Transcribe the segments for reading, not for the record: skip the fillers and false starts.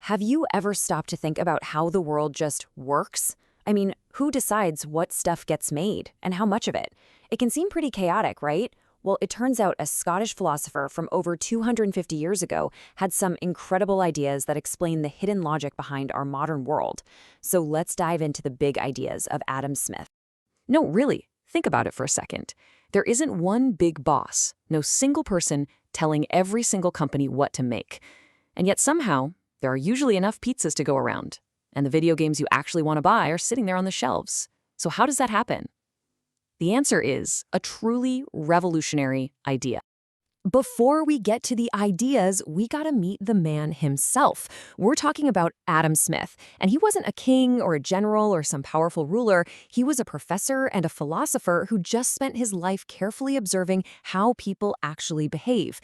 Have you ever stopped to think about how the world just works? I mean, who decides what stuff gets made and how much of it? It can seem pretty chaotic, right? Well, it turns out a Scottish philosopher from over 250 years ago had some incredible ideas that explain the hidden logic behind our modern world. So let's dive into the big ideas of Adam Smith. No, really, think about it for a second. There isn't one big boss, no single person telling every single company what to make. And yet somehow, there are usually enough pizzas to go around, and the video games you actually want to buy are sitting there on the shelves. So how does that happen? The answer is a truly revolutionary idea. Before we get to the ideas, we gotta meet the man himself. We're talking about Adam Smith, and he wasn't a king or a general or some powerful ruler. He was a professor and a philosopher who just spent his life carefully observing how people actually behave.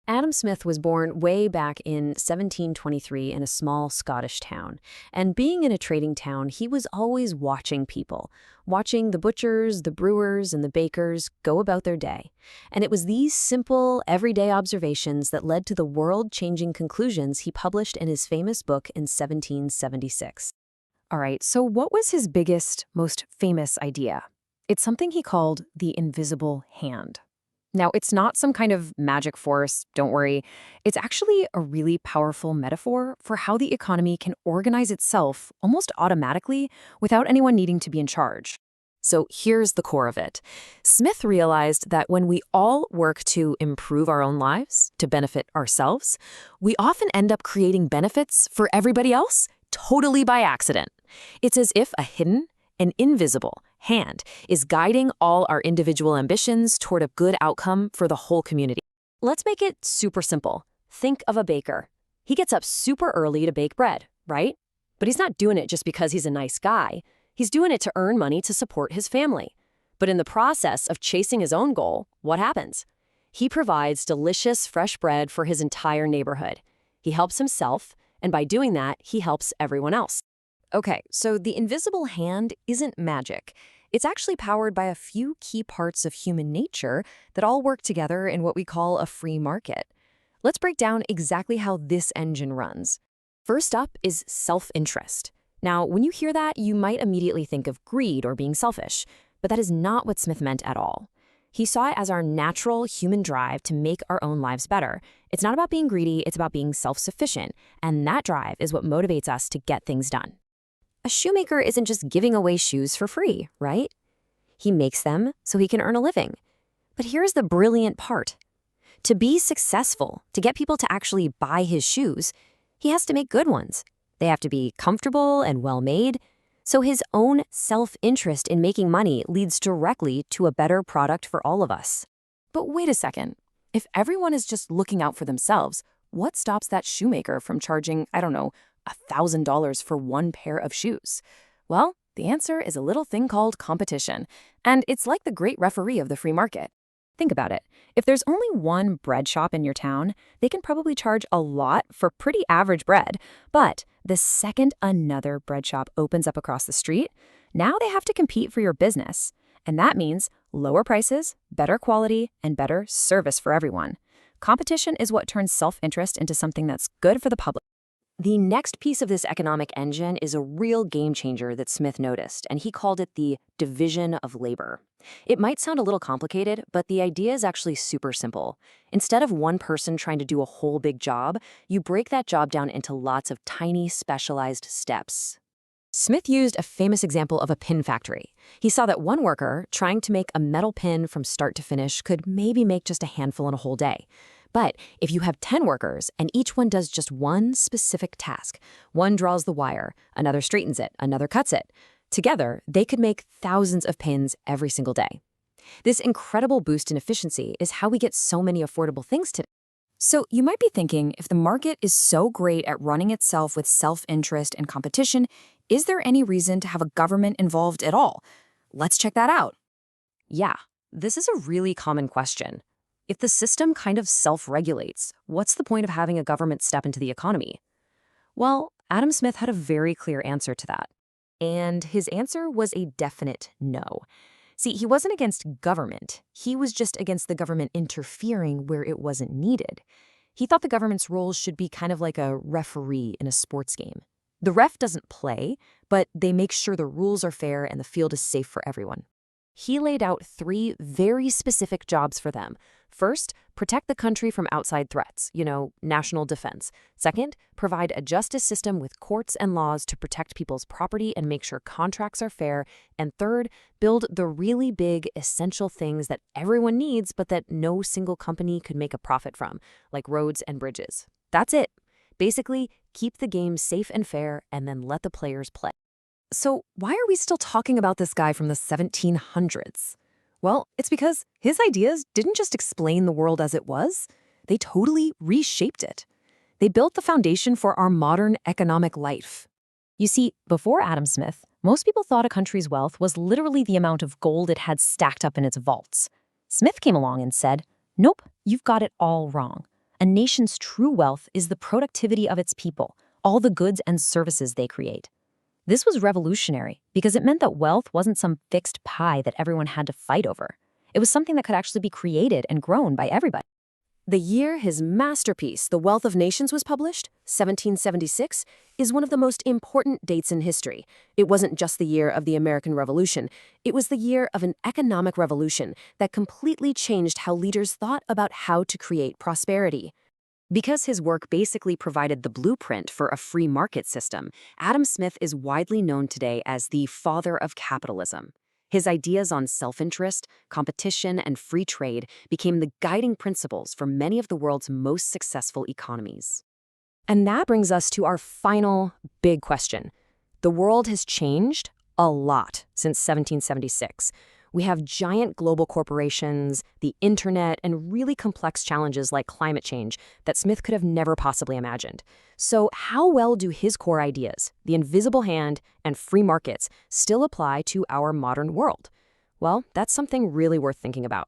Adam Smith was born way back in 1723 in a small Scottish town. And being in a trading town, he was always watching people, watching the butchers, the brewers, and the bakers go about their day. And it was these simple, everyday observations that led to the world-changing conclusions he published in his famous book in 1776. All right, so what was his biggest, most famous idea? It's something he called the invisible hand. Now, it's not some kind of magic force, don't worry. It's actually a really powerful metaphor for how the economy can organize itself almost automatically without anyone needing to be in charge. So here's the core of it. Smith realized that when we all work to improve our own lives, to benefit ourselves, we often end up creating benefits for everybody else totally by accident. It's as if a hidden, an invisible hand is guiding all our individual ambitions toward a good outcome for the whole community. Let's make it super simple. Think of a baker. He gets up super early to bake bread, right? But he's not doing it just because he's a nice guy. He's doing it to earn money to support his family. But in the process of chasing his own goal, what happens? He provides delicious, fresh bread for his entire neighborhood. He helps himself, and by doing that, he helps everyone else. Okay, so the invisible hand isn't magic. It's actually powered by a few key parts of human nature that all work together in what we call a free market. Let's break down exactly how this engine runs. First up is self-interest. Now, when you hear that, you might immediately think of greed or being selfish, but that is not what Smith meant at all. He saw it as our natural human drive to make our own lives better. It's not about being greedy, it's about being self-sufficient, and that drive is what motivates us to get things done. A shoemaker isn't just giving away shoes for free, right? He makes them so he can earn a living. But here's the brilliant part. To be successful, to get people to actually buy his shoes, he has to make good ones. They have to be comfortable and well-made. So his own self-interest in making money leads directly to a better product for all of us. But wait a second. If everyone is just looking out for themselves, what stops that shoemaker from charging, $1,000 for one pair of shoes? Well, the answer is a little thing called competition, and it's like the great referee of the free market. Think about it. If there's only one bread shop in your town, they can probably charge a lot for pretty average bread. But the second another bread shop opens up across the street, now they have to compete for your business. And that means lower prices, better quality, and better service for everyone. Competition is what turns self-interest into something that's good for the public. The next piece of this economic engine is a real game changer that Smith noticed, and he called it the division of labor. It might sound a little complicated, but the idea is actually super simple. Instead of one person trying to do a whole big job, you break that job down into lots of tiny, specialized steps. Smith used a famous example of a pin factory. He saw that one worker trying to make a metal pin from start to finish could maybe make just a handful in a whole day. But if you have 10 workers and each one does just one specific task, one draws the wire, another straightens it, another cuts it, together they could make thousands of pins every single day. This incredible boost in efficiency is how we get so many affordable things today. So you might be thinking, if the market is so great at running itself with self-interest and competition, is there any reason to have a government involved at all? Let's check that out. Yeah, this is a really common question. If the system kind of self-regulates, what's the point of having a government step into the economy? Well, Adam Smith had a very clear answer to that. And his answer was a definite no. See, he wasn't against government. He was just against the government interfering where it wasn't needed. He thought the government's role should be kind of like a referee in a sports game. The ref doesn't play, but they make sure the rules are fair and the field is safe for everyone. He laid out 3 very specific jobs for them. First, protect the country from outside threats, national defense. Second, provide a justice system with courts and laws to protect people's property and make sure contracts are fair. And third, build the really big, essential things that everyone needs but that no single company could make a profit from, like roads and bridges. That's it. Basically, keep the game safe and fair and then let the players play. So why are we still talking about this guy from the 1700s? Well, it's because his ideas didn't just explain the world as it was, they totally reshaped it. They built the foundation for our modern economic life. You see, before Adam Smith, most people thought a country's wealth was literally the amount of gold it had stacked up in its vaults. Smith came along and said, nope, you've got it all wrong. A nation's true wealth is the productivity of its people, all the goods and services they create. This was revolutionary because it meant that wealth wasn't some fixed pie that everyone had to fight over. It was something that could actually be created and grown by everybody. The year his masterpiece, The Wealth of Nations, was published, 1776, is one of the most important dates in history. It wasn't just the year of the American Revolution. It was the year of an economic revolution that completely changed how leaders thought about how to create prosperity. Because his work basically provided the blueprint for a free market system, Adam Smith is widely known today as the father of capitalism. His ideas on self-interest, competition, and free trade became the guiding principles for many of the world's most successful economies. And that brings us to our final big question. The world has changed a lot since 1776. We have giant global corporations, the internet, and really complex challenges like climate change that Smith could have never possibly imagined. So how well do his core ideas, the invisible hand and free markets, still apply to our modern world? Well, that's something really worth thinking about.